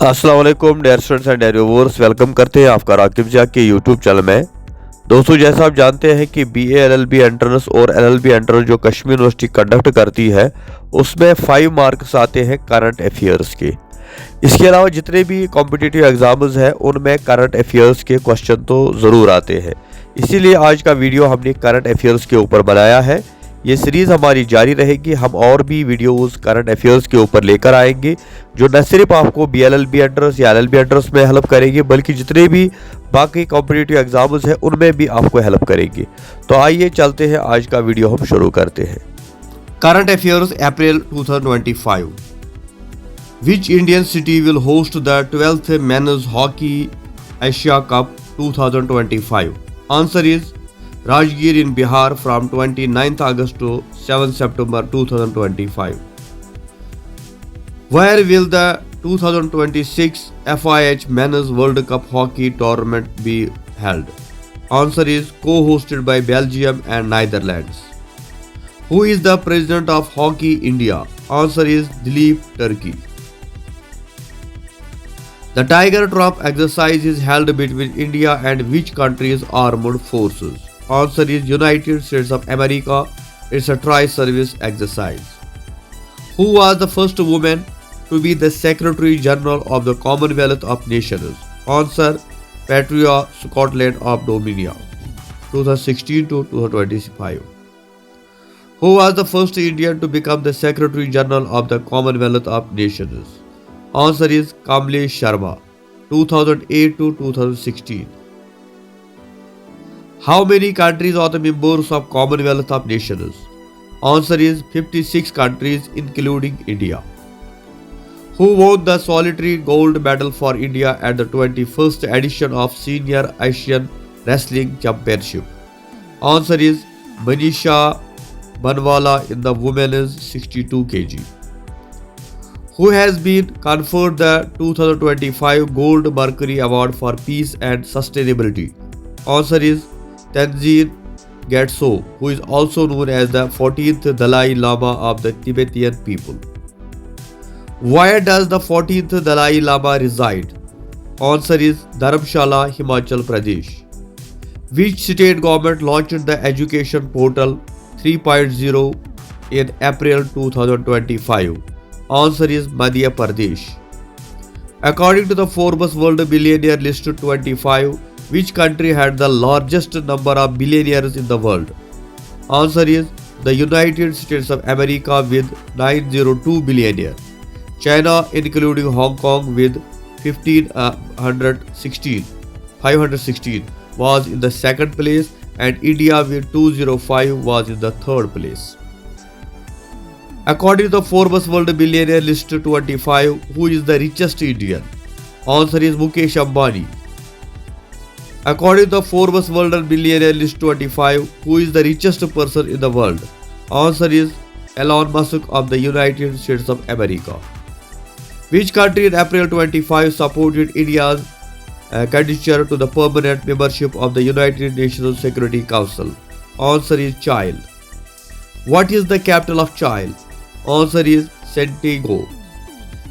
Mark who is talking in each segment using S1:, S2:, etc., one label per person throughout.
S1: अस्सलाम वालेकुम dear students and dear viewers, welcome करते हैं आपका राकिब जिया के यूट्यूब चैनल में। दोस्तों, जैसा आप जानते हैं कि बीए एलएलबी एंट्रेंस और एलएलबी एंट्रेंस जो कश्मीर यूनिवर्सिटी कंडक्ट करती है उसमें 5 मार्क्स आते हैं करंट अफेयर्स के। इसके अलावा जितने भी कॉम्पिटिटिव एग्जाम्स हैं उनमें करंट अफेयर्स के क्वेश्चन तो ज़रूर आते हैं। इसीलिए आज का वीडियो हमने करंट अफेयर्स के ऊपर बनाया है। ये सीरीज़ हमारी जारी रहेगी, हम और भी वीडियोस करंट अफेयर्स के ऊपर लेकर आएंगे जो न सिर्फ आपको बीएलएलबी एंट्रेंस या एलएलबी एंट्रेंस में हेल्प करेंगे बल्कि जितने भी बाकी कॉम्पिटिटिव एग्जाम्स हैं उनमें भी आपको हेल्प करेंगे। तो आइए चलते हैं, आज का वीडियो हम शुरू करते हैं। Current affairs April 2025। Which Indian city will host the 12th Men's Hockey Asia Cup 2025? Answer is Rajgir in Bihar from 29th August to 7th September 2025. Where will the 2026 FIH Men's World Cup Hockey Tournament be held? Answer is co-hosted by Belgium and Netherlands. Who is the president of Hockey India? Answer is Dileep Turkey. The Tiger Drop exercise is held between India and which country's armed forces? Answer is United States of America. It's a tri-service exercise. Who was the first woman to be the Secretary General of the Commonwealth of Nations? Answer, Patricia Scotland of Dominia, 2016 to 2025. Who was the first Indian to become the Secretary General of the Commonwealth of Nations? Answer is Kamlesh Sharma, 2008 to 2016. How many countries are the members of Commonwealth of Nations? Answer is 56 countries including India. Who won the solitary gold medal for India at the 21st edition of Senior Asian Wrestling Championship? Answer is Manisha Banwala in the women's 62 kg. Who has been conferred the 2025 Gold Mercury Award for Peace and Sustainability? Answer is Tenzin Gyatso, who is also known as the 14th Dalai Lama of the Tibetan people. Where does the 14th Dalai Lama reside? Answer is Dharamshala, Himachal Pradesh. Which state government launched the education portal 3.0 in April 2025? Answer is Madhya Pradesh. According to the Forbes World Billionaire List 25, which country had the largest number of billionaires in the world? Answer is the United States of America with 902 billionaires. China, including Hong Kong, with 516, was in the second place, and India with 205 was in the third place. According to the Forbes World Billionaire List 25, who is the richest Indian? Answer is Mukesh Ambani. According to the Forbes World Billionaire List 25, who is the richest person in the world? Answer is Elon Musk of the United States of America. Which country in April 25 supported India's candidature to the permanent membership of the United Nations Security Council? Answer is Chile. What is the capital of Chile? Answer is Santiago.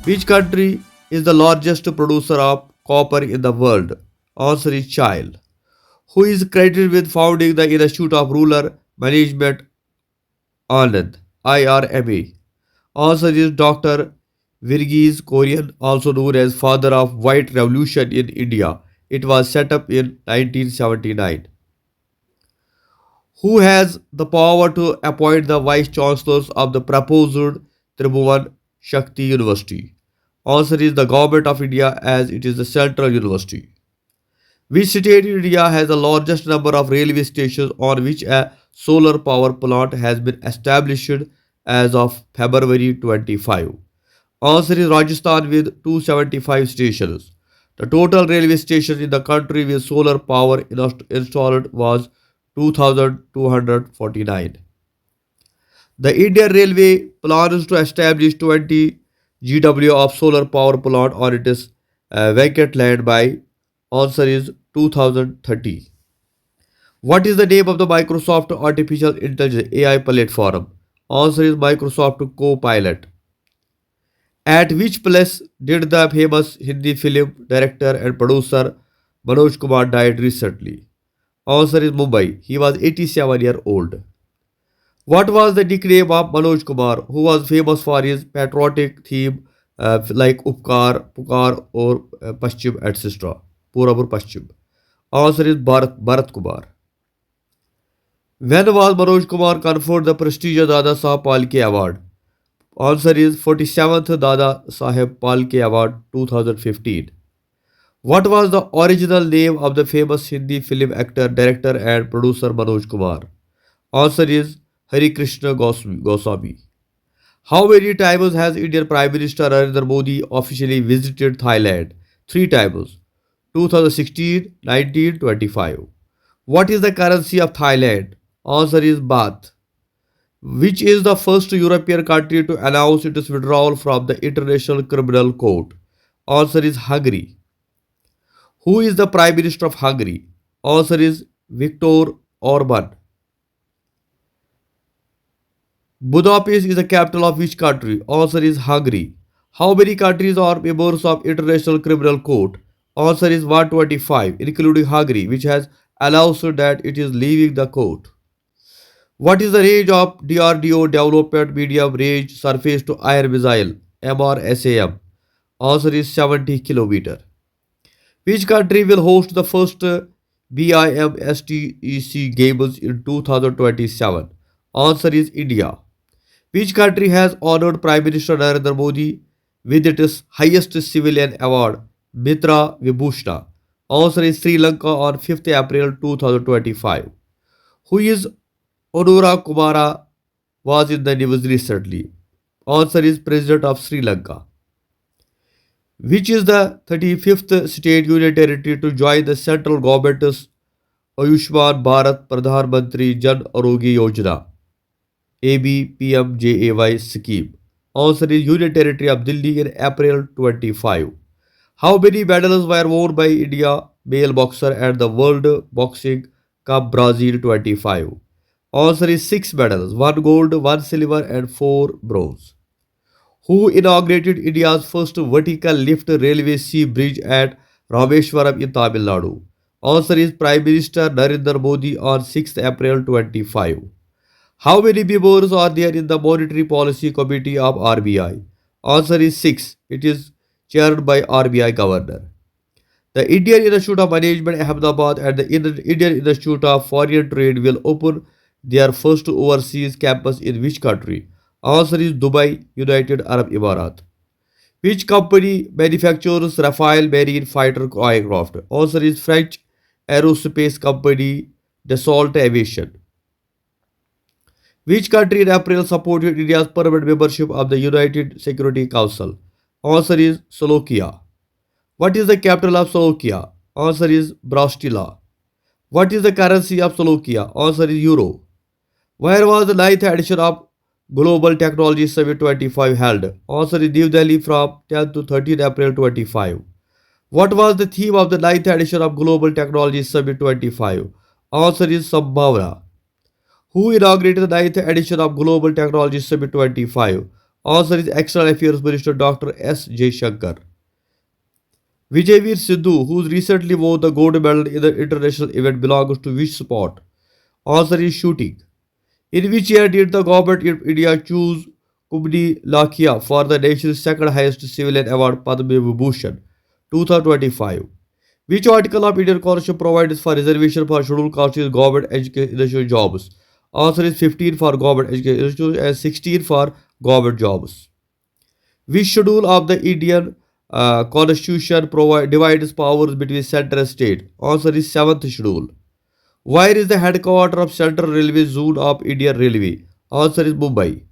S1: Which country is the largest producer of copper in the world? Answer is Chile. Who is credited with founding the Institute of Rural Management Anand, IRMA? Answer is Dr. Virghese Korean, also known as father of White Revolution in India. It was set up in 1979. Who has the power to appoint the vice chancellors of the proposed Tribhuvan Shakti University? Answer is the Government of India, as it is the central university. Which state in India has the largest number of railway stations on which a solar power plant has been established as of February 25? Answer is Rajasthan with 275 stations. The total railway stations in the country with solar power installed was 2,249. The Indian Railway plans to establish 20 GW of solar power plant on its vacant land by answer is 2030. What is the name of the Microsoft Artificial Intelligence AI platform? Answer is Microsoft Copilot. At which place did the famous Hindi film director and producer Manoj Kumar died recently? Answer is Mumbai. He was 87-year old. What was the nickname of Manoj Kumar, who was famous for his patriotic theme like Upkar, Pukar, or Paschim, etc.? Purab or Paschim. Answer is Bharat Kumar. When was Manoj Kumar conferred the prestigious Dada Saheb Phalke Award? Answer is 47th Dada Saheb Phalke Award 2015. What was the original name of the famous Hindi film actor, director, and producer Manoj Kumar? Answer is Hari Krishna Goswami. How many times has Indian Prime Minister Narendra Modi officially visited Thailand? Three times. 2016, 19, 25. What is the currency of Thailand? Answer is Baht. Which is the first European country to announce its withdrawal from the International Criminal Court? Answer is Hungary. Who is the Prime Minister of Hungary? Answer is Viktor Orban. Budapest is the capital of which country? Answer is Hungary. How many countries are members of International Criminal Court? Answer is 125, including Hungary, which has announced that it is leaving the court. What is the range of DRDO development medium range surface to air missile MRSAM? Answer is 70 km. Which country will host the first BIMSTEC Games in 2027? Answer is India. Which country has honored Prime Minister Narendra Modi with its highest civilian award, Mitra Vibhushana? Answer is Sri Lanka on 5th April 2025. Who is Onura Kumara was in the news recently? Answer is President of Sri Lanka. Which is the 35th state union territory to join the central government's Ayushman Bharat Pradhan Mantri Jan Arogya Yojana ABPMJAY scheme? Answer is Union Territory of Delhi in April 25. How many medals were won by India male boxer at the World Boxing Cup Brazil 25? Answer is 6 medals, 1 gold, 1 silver and 4 bronze. Who inaugurated India's first vertical lift railway sea bridge at Rameshwaram in Tamil Nadu? Answer is Prime Minister Narendra Modi on 6th April 25. How many members are there in the Monetary Policy Committee of RBI? Answer is 6. It is chaired by RBI Governor. The Indian Institute of Management Ahmedabad and the Indian Institute of Foreign Trade will open their first overseas campus in which country? Answer is Dubai, United Arab Emirates. Which company manufactures Rafale marine fighter aircraft? Answer is French aerospace company Dassault Aviation. Which country in April supported India's permanent membership of the United Security Council? Answer is Slovakia. What is the capital of Slovakia? Answer is Bratislava. What is the currency of Slovakia? Answer is Euro. Where was the ninth edition of Global Technology Summit 25 held? Answer is New Delhi from 10 to 13 April 25. What was the theme of the ninth edition of Global Technology Summit 25? Answer is Sambhavana. Who inaugurated the ninth edition of Global Technology Summit 25? Answer is External Affairs Minister Dr. S. Jaishankar. Vijayveer Sidhu, who recently won the gold medal in the international event, belongs to which sport? Answer is shooting. In which year did the government of India choose Kumni Lakhia for the nation's second highest civilian award Padma Vibhushan 2025? Which article of Indian Constitution provides for reservation for scheduled castes government education jobs? Answer is 15 for government education institutes and 16 for government jobs. Which schedule of the Indian Constitution divides powers between center and state? Answer is 7th schedule. Where is the headquarters of Central Railway Zone of Indian Railway? Answer is Mumbai.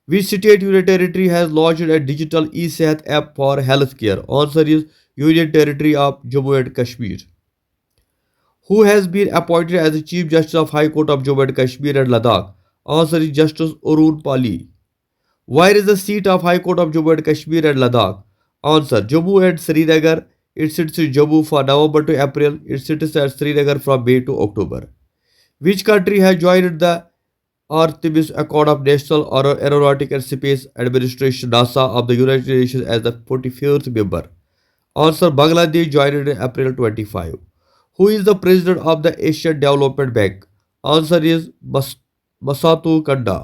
S1: Which state union territory has launched a digital e-Sehat app for healthcare? Answer is Union Territory of Jammu and Kashmir. Who has been appointed as the Chief Justice of High Court of Jammu and Kashmir and Ladakh? Answer is Justice Arun Pali. Where is the seat of High Court of Jammu and Kashmir and Ladakh? Answer Jammu and Srinagar. It sits in Jammu for November to April. It sits at Srinagar from May to October. Which country has joined the Artemis Accord of National Aeronautic and Space Administration NASA of the United Nations as the 44th member? Answer: Bangladesh joined in April 25. Who is the president of the Asian Development Bank? Answer is Masatu Kanda.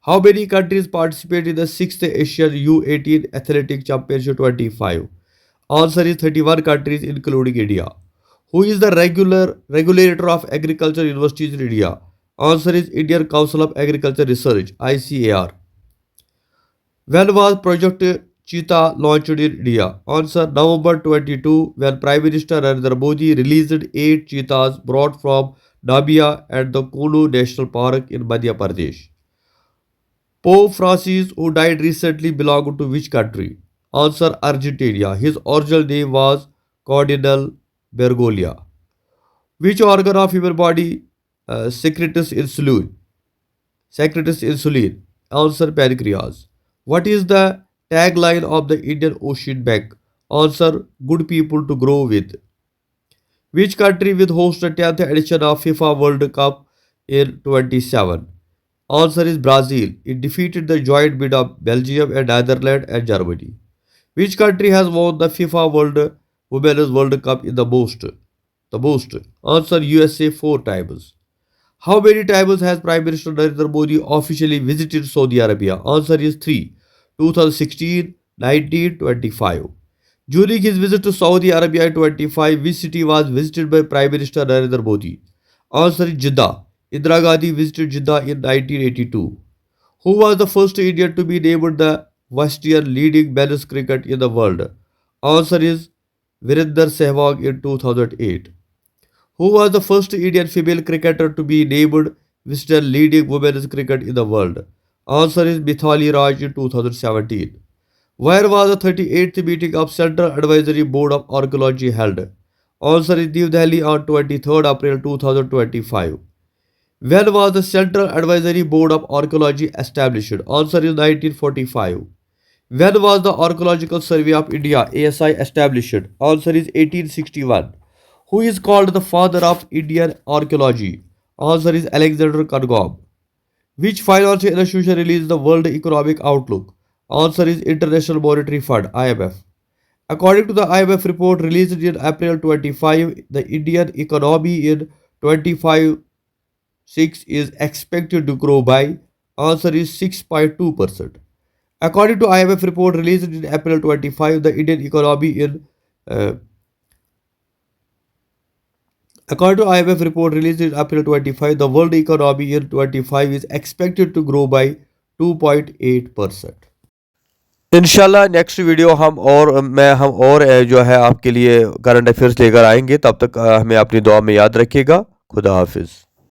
S1: How many countries participate in the 6th Asian U18 Athletic Championship 25? Answer is 31 countries including India. Who is the regulator of agriculture universities in India? Answer is Indian Council of Agriculture Research ICAR. When was Project Cheetah launched in India? Answer: November 22, when Prime Minister Narendra Modi released 8 cheetahs brought from Namibia and the Kulu National Park in Madhya Pradesh. Pope Francis, who died recently, belonged to which country? Answer: Argentina. His original name was Cardinal Bergoglio. Which organ of human body secretes insulin? Secretes insulin. Answer: pancreas. What is the tagline of the Indian Ocean Bank? Answer: good people to grow with. Which country will host the 10th edition of FIFA World Cup in 27? Answer is Brazil. It defeated the joint bid of Belgium and Netherlands and Germany. Which country has won the FIFA Women's World Cup in the most? The most. Answer: USA 4 times. How many times has Prime Minister Narendra Modi officially visited Saudi Arabia? Answer is 3. 2016, 19, 25. During his visit to Saudi Arabia in 25, which city was visited by Prime Minister Narendra Modi? Answer is Jeddah. Indira Gandhi visited Jeddah in 1982. Who was the first Indian to be named the Western leading men's cricket in the world? Answer is Virender Sehwag in 2008. Who was the first Indian female cricketer to be named Western leading women's cricket in the world? Answer is Mithali Raj in 2017. Where was the 38th meeting of Central Advisory Board of Archaeology held? Answer is New Delhi on 23rd April 2025. When was the Central Advisory Board of Archaeology established? Answer is 1945. When was the Archaeological Survey of India ASI established? Answer is 1861. Who is called the father of Indian archaeology? Answer is Alexander Cairngorm. Which financial institution released the World Economic Outlook? Answer is International Monetary Fund IMF. According to the IMF report released in April 25, the Indian economy in 25-6 is expected to grow by. Answer is 6.2%. According to IMF report released in April 25, the Indian economy in According to IMF report released in April 25, the world economy in 25 is expected to grow by 2.8%. इंशाल्लाह next video हम और जो है आपके लिए current affairs लेकर आएंगे। तब तक हमें अपनी दुआ में याद रखिएगा। खुदा हाफिज़।